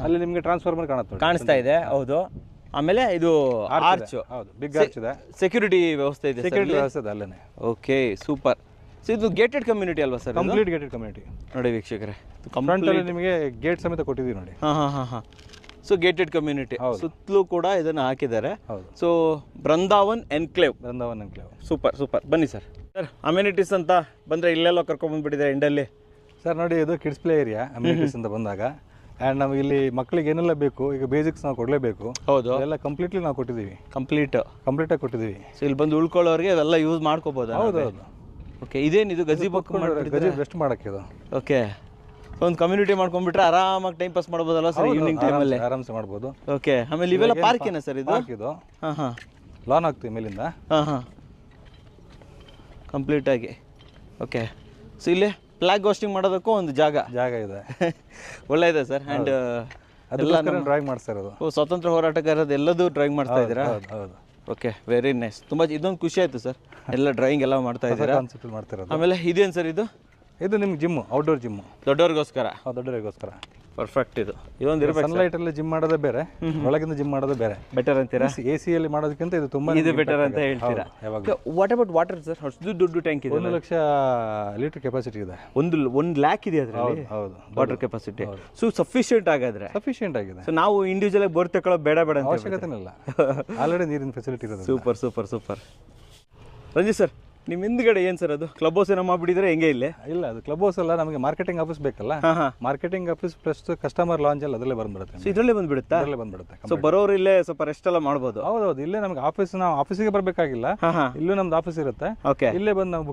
ಅಲ್ಲಿ ನಿಮಗೆ ಟ್ರಾನ್ಸ್ಫಾರ್ಮರ್ ಕಾಣಿಸ್ತಾ ಇದೆ. ಹೌದು. ಆಮೇಲೆ ಇದು ಆರ್ಚ್. ಹೌದು, ಬಿಗ್ ಆರ್ಚ್ ಇದೆ. ಸೆಕ್ಯೂರಿಟಿ ವ್ಯವಸ್ಥೆ ಇದೆ. ಸೆಕ್ಯೂರಿಟಿ ವ್ಯವಸ್ಥೆ ಇದೆ ಅಲ್ಲೇನೆ. Okay, super. ಸೊ ಇದು ಗೇಟೆಡ್ ಕಮ್ಯುನಿಟಿ ಅಲ್ವಾ ಸರ್? Complete gated community. ನೋಡಿ ವೀಕ್ಷಕರೇ, ಫ್ರಂಟ್ ಅಲ್ಲಿ ನಿಮಗೆ ಗೇಟ್ ಸಮೇತ ಕೊಟ್ಟಿದ್ದೀವಿ ನೋಡಿ. ಹಾಂ. ಸೊ ಗೇಟೆಡ್ ಕಮ್ಯುನಿಟಿ ಸುತ್ತಲೂ ಕೂಡ ಇದನ್ನು ಹಾಕಿದ್ದಾರೆ. ಹೌದು. So Brindavan enclave. Super super. ಬನ್ನಿ ಸರ್. ಸರ್ ಅಮ್ಯುನಿಟೀಸ್ ಅಂತ ಬಂದರೆ ಇಲ್ಲೆಲ್ಲ ಕರ್ಕೊಂಡ್ಬಂದ್ಬಿಟ್ಟಿದ್ದಾರೆ ಎಂಡಲ್ಲಿ. ಸರ್ ನೋಡಿ, ಇದು ಕಿಡ್ಸ್ ಪ್ಲೇ ಏರಿಯಾ ಅಮ್ಯುನಿಟೀಸ್ ಅಂತ ಬಂದಾಗ. ಆ್ಯಂಡ್ ನಮಗೆ ಇಲ್ಲಿ ಮಕ್ಕಳಿಗೆ ಏನೆಲ್ಲ ಬೇಕು, ಈಗ ಬೇಸಿಕ್ಸ್ ನಾವು ಕೊಡಲೇಬೇಕು. ಹೌದು. ಎಲ್ಲ ಕಂಪ್ಲೀಟ್ಲಿ ನಾವು ಕೊಟ್ಟಿದ್ದೀವಿ. ಕಂಪ್ಲೀಟಾಗಿ ಕೊಟ್ಟಿದ್ದೀವಿ. ಸೊ ಇಲ್ಲಿ ಬಂದು ಉಳ್ಕೊಳ್ಳೋರಿಗೆ ಅವೆಲ್ಲ ಯೂಸ್ ಮಾಡ್ಕೋಬೋದು. ಹೌದು. ಓಕೆ. ಇದೇನಿದು ಗಜಿಬಕ್ ರೆಸ್ಟ್ ಮಾಡೋಕ್ಕೆ ಇದು? ಓಕೆ. ಒಂದು ಕಮ್ಯುನಿಟಿ ಮಾಡ್ಕೊಂಡ್ಬಿಟ್ರೆ ಆರಾಮಾಗಿ ಟೈಮ್ ಪಾಸ್ ಮಾಡ್ಬೋದಲ್ಲ ಸರ್ ಈವ್ನಿಂಗ್ ಟೈಮಲ್ಲಿ? ಆರಾಮ್ಸೆ ಮಾಡ್ಬೋದು. ಓಕೆ. ಆಮೇಲೆ ಇವೆಲ್ಲ ಪಾರ್ಕ್ ಏನ ಸರ್ ಇದು? ಇದು ಹಾಂ ಲಾನ್ ಆಗ್ತೀವಿ ಮೇಲಿಂದ. ಹಾಂ ಕಂಪ್ಲೀಟಾಗಿ. ಓಕೆ. ಸೊ ಇಲ್ಲಿ ಫ್ಲಾಗ್ ಹೋಸ್ಟಿಂಗ್ ಮಾಡೋದಕ್ಕೂ ಒಂದು ಜಾಗ ಇದೆ. ಒಳ್ಳೆ ಇದೆ ಸರ್. ಆ್ಯಂಡ್ ಅದೆಲ್ಲ ಡ್ರಾಯಿಂಗ್ ಮಾಡ್ತಾ ಇರೋದು. ಸ್ವಾತಂತ್ರ್ಯ ಹೋರಾಟಗಾರದ್ದು ಎಲ್ಲದೂ ಡ್ರಾಯಿಂಗ್ ಮಾಡ್ತಾ ಇದ್ದೀರಾ? ಹೌದು. Okay, very nice. ತುಂಬ ಇದೊಂದು ಖುಷಿ ಆಯಿತು ಸರ್, ಎಲ್ಲ ಡ್ರಾಯಿಂಗ್ ಎಲ್ಲ ಮಾಡ್ತಾ ಇದ್ದೀರಾ. ಆಮೇಲೆ ಇದೇನು ಸರ್ ಇದು? ಇದು ನಿಮ್ಗೆ ಜಿಮ್, ಔಟ್ಡೋರ್ ಜಿಮ್, ದೊಡ್ಡವ್ರಿಗೋಸ್ಕರ. ಪರ್ಫೆಕ್ಟ್. ಇದೊಂದು ಇರಬೇಕು. ಸನ್ಲೈಟ್ ಅಲ್ಲಿ ಜಿಮ್ ಮಾಡೋದೇ ಬೇರೆ, ಒಳಗಿಂದ ಜಿಮ್ ಮಾಡೋದೇ ಬೇರೆ. ಬೆಟರ್ ಅಂತೀರಾ? AC ಅಲ್ಲಿ ಮಾಡೋದಕ್ಕಿಂತ ಇದು ತುಂಬಾ ಬೆಟರ್ ಅಂತ ಹೇಳ್ತೀರಾ? What about water sir? ಅಷ್ಟು ದೊಡ್ಡ ಟ್ಯಾಂಕ್ ಇದೆ, 1 ಲಕ್ಷ ಲೀಟರ್ ಕೆಪಾಸಿಟಿ ಇದೆ. 1 ಲ್ಯಾಕ್ ಇದೆ ಅದರಲ್ಲಿ. ಹೌದು, ವಾಟರ್ ಕೆಪಾಸಿಟಿ. ಸೊ ಸಫಿಷಿಯಂಟ್ ಆಗಿದೆ. ಸೊ ನಾವು ಇಂಡಿವಿಜುವಲ್ ಆಗಿ ಬೋರ್ ತಗೊಳ್ಳೋ ಬೇಡ ಅಂತ ಅವಶ್ಯಕತೆ ಇಲ್ಲ, ಆಲ್ರೆಡಿ ನೀರಿನ ಫೆಸಿಲಿಟಿ ಇರೋದು. ಸೂಪರ್. ರಂಜಿತ್ ಸರ್, ನಿಮ್ಮ ಹಿಂದ್ಗಡೆ ಏನು ಸರ್ ಅದು? ಕ್ಲಬ್ ಹೌಸ್ ಏನೋ ಮಾಡ್ಬಿಟ್ಟಿದ್ರೆ ಹೆಂಗೆ? ಇಲ್ಲ, ಅದು ಕ್ಲಬ್ ಹೌಸ್ ಅಲ್ಲ, ನಮಗೆ ಮಾರ್ಕೆಟಿಂಗ್ ಆಫೀಸ್ ಬೇಕಲ್ಲ. Marketing office plus customer launch ಎಲ್ಲ ಅದರಲ್ಲೇ ಬಂದ್ಬಿಡುತ್ತೆ. ಸೊ ಇದರಲ್ಲೇ ಬಂದ್ಬಿಡುತ್ತೆ. ಸೊ ಬರೋರು ಇಲ್ಲೇ ಸ್ವಲ್ಪ ರೆಸ್ಟ್ ಎಲ್ಲ ಮಾಡ್ಬೋದು. ಹೌದು, ಇಲ್ಲೇ ನಮಗೆ ಆಫೀಸ್, ನಾವು ಆಫೀಸಿಗೆ ಬರಬೇಕಾಗಿಲ್ಲ, ಇಲ್ಲೂ ನಮ್ದು ಆಫೀಸ್ ಇರುತ್ತೆ. ಓಕೆ, ಇಲ್ಲೇ ಬಂದು ನಾವು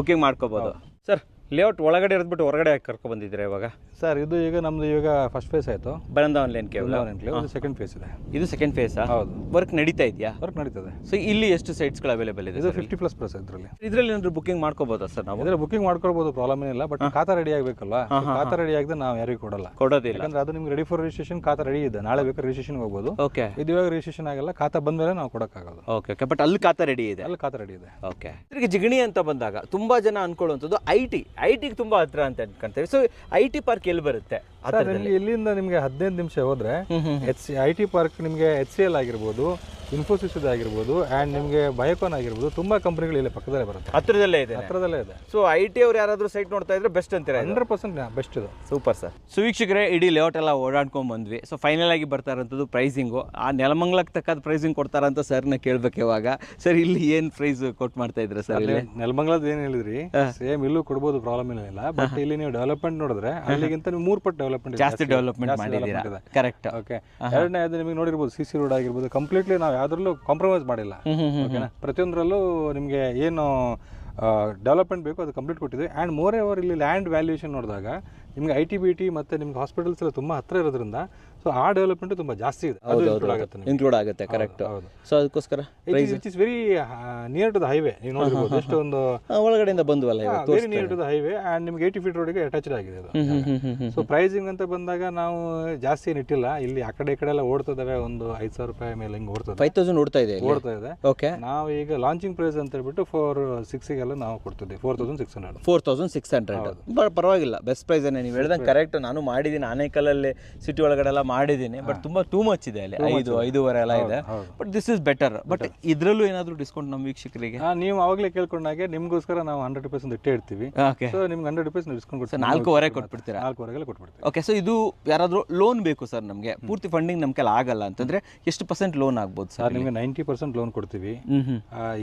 ಬುಕಿಂಗ್ ಮಾಡ್ಕೊಬೋದು. ಸರ್ ಲೇಔಟ್ ಒಳಗಡೆ ಇರೋದ್ಬಿಟ್ಟು ಹೊರಗಡೆ ಕರ್ಕೊ ಬಂದಿದ್ದೀರಾ ಇವಾಗ? ಸರ್ ಇದು ಈಗ ನಮ್ದು ಇವಾಗ ಫಸ್ಟ್ ಫೇಸ್ ಆಯಿತು, ಬೃಂದಾವನ್ ಎನ್ಕ್ಲೇವ್. ಸೆಕೆಂಡ್ ಫೇಸ್ ಇದೆ. ಇದು ಸೆಕೆಂಡ್ ಫೇಸ್? ಹೌದು. ವರ್ಕ್ ನಡೀತಾ ಇದೆಯಾ? ವರ್ಕ್ ನಡೀತದೆ. ಸೊ ಇಲ್ಲಿ ಎಷ್ಟು ಸೈಟ್ಸ್ಗಳು ಅವೈಲೇಬಲ್ ಇದೆ? ಇದು 50+ ಇದರಲ್ಲಿ ಏನಾದ್ರು ಬುಕಿಂಗ್ ಮಾಡ್ಕೋಬೋದಾ ಸರ್? ನಾವು ಇದರಲ್ಲಿ ಬುಕಿಂಗ್ ಮಾಡ್ಕೊಳ್ಬೋದು, ಪ್ರಾಬ್ಲಮ್ ಏನಿಲ್ಲ. ಬಟ್ ಖಾತಾ ರೆಡಿ ಆಗಬೇಕಲ್ಲ, ಖಾತಾ ರೆಡಿ ಆಗದೆ ನಾವು ಯಾರಿಗೂ ಕೊಡೋದಿಲ್ಲ. ಯಾಕಂದ್ರೆ ಅದು ನಿಮ್ಗೆ ರೆಡಿ ಫಾರ್ ರಿಜಿಸ್ಟ್ರೇಷನ್, ಖಾತಾ ರೆಡಿ ಇದೆ, ನಾಳೆ ಬೇಕಾದ್ರೆ ರಿಜಿಸ್ಟ್ರೇಷನ್ ಹೋಗ್ಬೋದು. ಓಕೆ. ಇದು ಇವಾಗ ರಿಜಿಸ್ಟ್ರೇಷನ್ ಆಗಲ್ಲ, ಖಾತಾ ಬಂದ್ಮೇಲೆ ನಾವು ಕೊಡೋಕ್ಕಾಗೋದು. ಓಕೆ. ಬಟ್ ಅಲ್ಲಿ ಖಾತಾ ರೆಡಿ ಇದೆ? ಅಲ್ಲಿ ಖಾತಾ ರೆಡಿ ಇದೆ. ಓಕೆ. ತಿರುಗಿ ಜಿಗಣಿ ಅಂತ ಬಂದಾಗ ತುಂಬಾ ಜನ ಅನ್ಕೊಳ್ಳುವಂಥದ್ದು ಐಟಿಗೆ ತುಂಬಾ ಹತ್ರ ಅಂತ ಅನ್ಕೊಂತೇವೆ. ಸೊ IT ಪಾರ್ಕ್ ಎಲ್ಲಿ ಬರುತ್ತೆ? ಇಲ್ಲಿಂದ ನಿಮ್ಗೆ 15 ನಿಮಿಷ ಹೋದ್ರೆ IT ಪಾರ್ಕ್ ನಿಮ್ಗೆ HCL ಆಗಿರ್ಬೋದು, ಇನ್ಫೋಸಿಸ್ ಆಗಿರ್ಬೋದು, ಆ್ಯಂಡ್ ನಿಮಗೆ ಬಯೋಕಾನ್ ಆಗಿರ್ಬೋದು, ತುಂಬಾ ಕಂಪನಿಗಳು ಇಲ್ಲಿ ಪಕ್ಕದಲ್ಲೇ ಬರುತ್ತೆ, ಹತ್ರದಲ್ಲೇ ಇದೆ. ಸೊ IT ಅವ್ರು ಯಾರಾದ್ರೂ ಸೈಟ್ ನೋಡ್ತಾ ಇದ್ರೆ ಬೆಸ್ಟ್ ಅಂತೀರಾ? 100% ಬೆಸ್ಟ್ ಇದು. Super sir. ಸೊ ವೀಕ್ಷಕರೇ, ಇಡೀ ಲೇಔಟ್ ಎಲ್ಲ ಓಡಾಡ್ಕೊಂಡ್ ಬಂದ್ವಿ. ಸೊ ಫೈನಲ್ ಆಗಿ ಬರ್ತಾ ಇರೋಂಥದ್ದು ಪ್ರೈಸಿಂಗು. ಆ ನೆಲಮಂಗ್ಲಕ್ಕೆ ತಕ್ಕದ ಪ್ರೈಸಿಂಗ್ ಕೊಡ್ತಾರಂತ ಸರ್ನ ಕೇಳ್ಬೇಕು ಇವಾಗ. ಸರ್ ಇಲ್ಲಿ ಏನ್ ಪ್ರೈಸ್ ಕೊಟ್ಟು ಮಾಡ್ತಾ ಇದ್ರೆ ಸರ್? ಇಲ್ಲಿ ನೆಲಮಂಗ್ಲದ ಏನ್ ಹೇಳಿದ್ರಿ, ಸೇಮ್ ಇಲ್ಲೂ ಕೊಡ್ಬೋದು, ಪ್ರಾಬ್ಲಮ್ ಇಲ್ಲ. ಬಟ್ ಇಲ್ಲಿ ನೀವು ಡೆವಲಪ್ಮೆಂಟ್ ನೋಡಿದ್ರೆ ಅಲ್ಲಿಗಿಂತ ನೀವು 3 ಪಟ್ಟು ಡೆವಲಪ್ಮೆಂಟ್, ಜಾಸ್ತಿ ಡೆವಲಪ್ಮೆಂಟ್ ಮಾಡಿದ್ದೀರಾ. ಕರೆಕ್ಟ್. ಓಕೆ. ಎರಡನೇ ಅದು ನಿಮಗೆ ನೋಡಿರ್ಬೋದು, CC ರೋಡ್ ಆಗಿರ್ಬೋದು, ಕಂಪ್ಲೀಟ್ಲಿ ನಾವು ಯಾವ್ದ್ರಲ್ಲೂ ಕಾಂಪ್ರಮೈಸ್ ಮಾಡಿಲ್ಲ. ಓಕೆನಾ? ಪ್ರತಿಯೊಂದರಲ್ಲೂ ನಿಮಗೆ ಏನು ಡೆವಲಪ್ಮೆಂಟ್ ಬೇಕು ಅದು ಕಂಪ್ಲೀಟ್ ಕೊಟ್ಟಿದೆ. ಆ್ಯಂಡ್ ಮೋರ್ ಓವರ್ ಇಲ್ಲಿ ಲ್ಯಾಂಡ್ ವ್ಯಾಲ್ಯೂಯೇಷನ್ ನೋಡಿದಾಗ ನಿಮಗೆ IT BT ಮತ್ತು ನಿಮ್ಗೆ ಹಾಸ್ಪಿಟಲ್ಸ್ ಎಲ್ಲ ತುಂಬ ಹತ್ತಿರ ಇರೋದ್ರಿಂದ ಸೊ ಆ ಡೆವಲಪ್ಮೆಂಟ್ ತುಂಬಾ ಜಾಸ್ತಿ ಇದೆ, ಅದು include ಆಗುತ್ತೆ ನಿಮ್ಗೆ. ಇನ್ಕ್ಲೂಡ್ ಆಗುತ್ತೆ, ಕರೆಕ್ಟ್. ಸೊ ಅದಕ್ಕೋಸ್ಕರ it is very near to the highway. ನೀವು ನೋಡಿರ್ಬೋದು ಜಸ್ಟ್ ಒಂದು ಒಳಗಡೆಯಿಂದ ಬಂದ್ವಲ್ಲ ಇವತ್ತು. Very near to the highway and ನಿಮ್ಗೆ 80 ಫೀಟ್ ರೋಡಿಗೆ ಅಟ್ಯಾಚ್ಡ್ ಆಗಿದೆ ಅದು. ಸೊ ಪ್ರೈಸಿಂಗ್ ಅಂತ ಬಂದಾಗ ನಾವು ಜಾಸ್ತಿ ಏನು ಇಟ್ಟಿಲ್ಲ, ಇಲ್ಲಿ ಆ ಕಡೆ ಈ ಕಡೆ ಎಲ್ಲ ಓಡ್ತಿದ್ದಾವೆ, ಒಂದು 5,000 ರೂಪಾಯಿ ಮೇಲೆ ಹಿಂಗೆ ಓಡ್ತದೆ, 5,000 ಓಡ್ತಾ ಇದೆ. ಓಕೆ, ನಾವು ಈಗ ಲಾಂಚಿಂಗ್ ಪ್ರೈಸ್ ಅಂತ ಹೇಳ್ಬಿಟ್ಟು 4,600 ನಾವು ಕೊಡ್ತಿದ್ವಿ, 4,600. 4,600 ಪರವಾಗಿಲ್ಲ, ಬೆಸ್ಟ್ ಪ್ರೈಸ್ ಏನೇ ನೀವು ಹೇಳ್ದಂಗೆ. ಕರೆಕ್ಟ್, ನಾನು ಮಾಡಿದ್ದೀನಿ ಆನೇಕಲ್ಲಲ್ಲಿ ಸಿಟಿ ಒಳಗಡೆ ಎಲ್ಲ ಮಾಡಿದ್ದೀನಿ, ಬಟ್ ತುಂಬಾ ಟೂ ಮಚ್ ಇದೆ ಅಲ್ಲಿ, 5,500 ಎಲ್ಲ ಇದೆ. But this is better. But ಇದರಲ್ಲೂ ಏನಾದರೂ ಡಿಸ್ಕೌಂಟ್ ನಮ್ಮ ವೀಕ್ಷಕರಿಗೆ? ನೀವು ಅವಾಗಲೇ ಕೇಳ್ಕೊಂಡಾಗೆ ನಿಮ್ಗೋಸ್ಕರ ನಾವು 100% ಇಟ್ಟೇ ಇರ್ತೀವಿ. ಓಕೆ, ಸೊ ನಿಮ್ಗೆ 100% ಡಿಸ್ಕೌಂಟ್ ಕೊಡ್ತೀವಿ. 4,500 ಕೊಟ್ಬಿಡ್ತೀರಾ? 4,500 ಕೊಟ್ಬಿಡ್ತೀವಿ. ಓಕೆ, ಸೊ ಇದು ಯಾರಾದರೂ ಲೋನ್ ಬೇಕು ಸರ್ ನಮಗೆ, ಪೂರ್ತಿ ಫಂಡಿಂಗ್ ನಮ್ಮ ಕೈಲಿ ಆಗಲ್ಲ ಅಂತಂದ್ರೆ ಎಷ್ಟು % ಲೋನ್ ಆಗ್ಬೋದು ಸರ್? ನಿಮಗೆ 90% ಲೋನ್ ಕೊಡ್ತೀವಿ.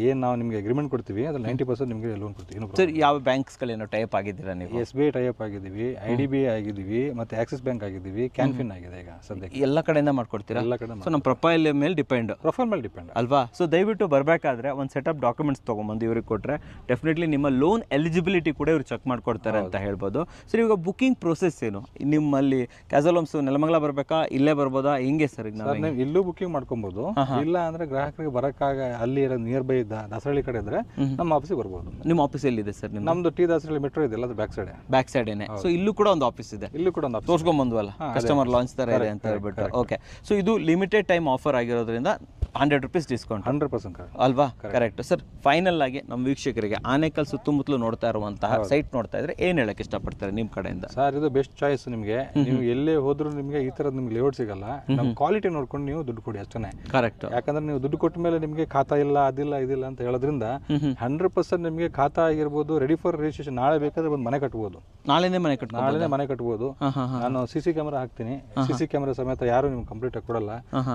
ಏನು ನಾವು ನಿಮಗೆ ಅಗ್ರಿಮೆಂಟ್ ಕೊಡ್ತೀವಿ, ಅದ್ರ 90% ನಿಮಗೆ ಲೋನ್ ಕೊಡ್ತೀವಿ. ಸರ್ ಯಾವ ಬ್ಯಾಂಕ್ಸ್ಗಳೇನೋ ಟೈಪ್ ಆಗಿದ್ದೀರಾ ನೀವು? SBI ಟೈಪ್ ಆಗಿದ್ದೀವಿ, IDBI ಆಗಿದ್ದೀವಿ, ಮತ್ತೆ ಆಕ್ಸಿಸ್ ಬ್ಯಾಂಕ್ ಆಗಿದ್ದೀವಿ, ಕ್ಯಾನ್ಫಿನ್ ಆಗಿದೆ ಈಗ ಸದ್ಯಕ್ಕೆ. ಎಲ್ಲ ಕಡೆಯಿಂದ ಮಾಡ್ಕೊಡ್ತೀರಾ? ಎಲ್ಲ ಕಡೆ. ಸೊ ನಮ್ಮ ಪ್ರೊಫೈಲ್ ಮೇಲೆ ಡಿಪೆಂಡ್ ಅಲ್ವಾ? ಸೊ ದಯವಿಟ್ಟು ಬರಬೇಕಾದ್ರೆ ಒಂದು ಸೆಟಪ್ ಡಾಕ್ಯುಮೆಂಟ್ಸ್ ತೊಗೊಂಬಂದು ಇವ್ರಿಗೆ ಕೊಟ್ಟರೆ ಡೆಫಿನೆಟ್ಲಿ ನಿಮ್ಮ ಲೋನ್ ಎಲಿಜಿಬಿಲಿಟಿ ಕೂಡ ಇವ್ರು ಚೆಕ್ ಮಾಡ್ಕೊಡ್ತಾರೆ ಅಂತ ಹೇಳ್ಬೋದು. ಸರ್ ಇವಾಗ ಬುಕಿಂಗ್ ಪ್ರೊಸೆಸ್ ಏನು ನಿಮ್ಮಲ್ಲಿ? ಕ್ಯಾಸಲ್ ಹೋಮ್ಸ್ ನೆಲಮಂಗಲ ಬರಬೇಕಾ, ಇಲ್ಲೇ ಬರ್ಬೋದಾ, ಹೆಂಗೆ ಸರ್? ಈಗ ನಾವು ಇಲ್ಲೂ ಬುಕಿಂಗ್ ಮಾಡ್ಕೊಬೋದು, ಇಲ್ಲ ಅಂದ್ರೆ ಗ್ರಾಹಕರಿಗೆ ಬರೋಕ್ಕಾಗ ಅಲ್ಲಿ ನಿಯರ್ ಬೈ ದಾಸರಳ್ಳಿ ಕಡೆ ಇದ್ರೆ ನಮ್ಮ ಆಫೀಸಿಗೆ ಬರ್ಬೋದು. ನಿಮ್ಮ ಆಫೀಸ್ ಎಲ್ಲಿದೆ ಸರ್? ನಮ್ದು ಟಿ ದಾಸರಳ್ಳಿ ಮೆಟ್ರೋ ಇದೆಲ್ಲ, ಅದು ಬ್ಯಾಕ್ ಸೈಡೇನೆ. ಸೊ ಇಲ್ಲೂ ಕೂಡ ಒಂದು ಆಫೀಸ್ ಇದೆ, ಇಲ್ಲೂ ಕೂಡ ಒಂದು ತೋರ್ಸ್ಕೊಂಬಂದ್ವಲ್ಲ, ಕಸ್ಟಮರ್ ಲಾಂಚ್ ತರ ಇದೆ ಅಂತ ಹೇಳ್ಬಿಟ್ಟು. ಓಕೆ, ಸೊ ಇದು ಲಿಮಿಟೆಡ್ ಟೈಮ್ ಆಫರ್ ಆಗಿರೋದ್ರಿಂದ 100 ರೂಪೀಸ್ ಡಿಸ್ಕೌಂಟ್. 100% ಅಲ್ವಾ? ಕರೆಕ್ಟ್. ಸರ್ ಫೈನಲ್ ಆಗಿ ನಮ್ಮ ವೀಕ್ಷಕರಿಗೆ ಆನೇಕಲ್ ಸುತ್ತಮುತ್ತಲು ನೋಡ್ತಾ ಇರುವಂತಹ ಸೈಟ್ ನೋಡ್ತಾ ಇದ್ರೆ ಏನ್ ಹೇಳಕ್ ಇಷ್ಟಪಡ್ತಾರೆ ನಿಮ್ಮ ಕಡೆಯಿಂದ? ಸರ್ ಇದು ಬೆಸ್ಟ್ ಚಾಯ್ಸ್ ನಿಮಗೆ. ನೀವು ಎಲ್ಲೇ ಹೋದ್ರು ನಿಮಗೆ ಈ ತರದ್ ನಿಮ್ಗೆ ಲೇಔಟ್ ಸಿಗಲ್ಲ. ನಮ್ಮ ಕ್ವಾಲಿಟಿ ನೋಡ್ಕೊಂಡು ನೀವು ದುಡ್ಡು ಕೊಡಿ ಅಷ್ಟೇ. ಕರೆಕ್ಟ್. ಯಾಕಂದ್ರೆ ನೀವು ದುಡ್ಡು ಕೊಟ್ಟ ಮೇಲೆ ನಿಮಗೆ ಖಾತಾ ಇಲ್ಲ, ಅದಿಲ್ಲ, ಇದಿಲ್ಲ ಅಂತ ಹೇಳೋದ್ರಿಂದ 100% ನಿಮಗೆ ಖಾತಾ ಆಗಿರ್ಬೋದು, ರೆಡಿ ಫಾರ್ ರಿಜಿಸ್ಟ್ರೇಷನ್. ನಾಳೆ ಬೇಕಾದ್ರೆ ಒಂದು ಮನೆ ಕಟ್ಬೋದು, ನಾಳೆನೇ ಮನೆ ಕಟ್ಬೋದು. ನಾನು CC ಕ್ಯಾಮೆರಾ ಹಾಕ್ತೀನಿ, CC ಕ್ಯಾಮೆರಾ ಸಮೇತ ಯಾರು ನಿಮ್ಗೆ ಕಂಪ್ಲೀಟ್ ಆಗಿ ಕೊಡಲ್ಲ.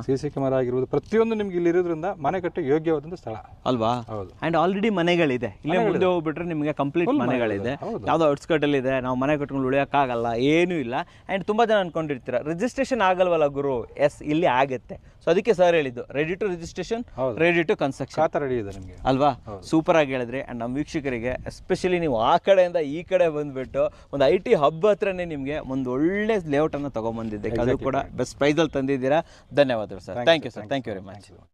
CC ಕ್ಯಾಮೆರಾ ಆಗಿರ್ಬೋದು, ಪ್ರತಿಯೊಂದು ನಿಮ್ಗೆ ಇಲ್ಲಿ ಇರೋದ್ರಿಂದ ಮನೆ ಕಟ್ಟಿ ಯೋಗ್ಯವಾದಂತ ಸ್ಥಳ ಅಲ್ವಾ? ಹೌದು. ಅಂಡ್ ಆಲ್ರೆಡಿ ಮನೆಗಳಿದೆ, ಇಲ್ಲೇ ಮುಂದೆ ಹೋಗ್ಬಿಟ್ರೆ ನಿಮಗೆ ಕಂಪ್ಲೀಟ್ ಮನೆಗಳಿದೆ. ಯಾವ್ದೋ ಔಟ್ಸ್ಕರ್ಟ್ ಅಲ್ಲಿ ಇದೆ, ನಾವು ಮನೆ ಕಟ್ಕೊಂಡು ಉಳಿಯೋಕ್ಕಾಗಲ್ಲ, ಏನೂ ಇಲ್ಲ. ಅಂಡ್ ತುಂಬಾ ಜನ ಅನ್ಕೊಂಡಿರ್ತೀರ ರಿಜಿಸ್ಟ್ರೇಷನ್ ಆಗಲ್ವಲ್ಲ ಗುರು. ಎಸ್, ಇಲ್ಲಿ ಆಗುತ್ತೆ. ಸೊ ಅದಕ್ಕೆ ಸರ್ ಹೇಳಿದ್ದು ready to registration, ready to construction. Khata ready ಇದೆ ನಿಮಗೆ ಅಲ್ವಾ? ಸೂಪರ್ ಆಗಿ ಹೇಳಿದ್ರಿ. ಅಂಡ್ ನಮ್ಮ ವೀಕ್ಷಕರಿಗೆ ಎಸ್ಪೆಷಲಿ ನೀವು ಆ ಕಡೆಯಿಂದ ಈ ಕಡೆ ಬಂದ್ಬಿಟ್ಟು ಒಂದು IT ಹಬ್ ಹತ್ರನೇ ನಿಮಗೆ ಒಂದು ಒಳ್ಳೆ ಲೇಔಟ್ ಅನ್ನು ತಗೊಂಡ್ಬಂದಿದ್ದೆ, ಅದು ಕೂಡ ಬೆಸ್ಟ್ ಪ್ರೈಸಲ್ಲಿ ತಂದಿದ್ದೀರಾ. ಧನ್ಯವಾದಗಳು sir. Thank you sir, thank you very much.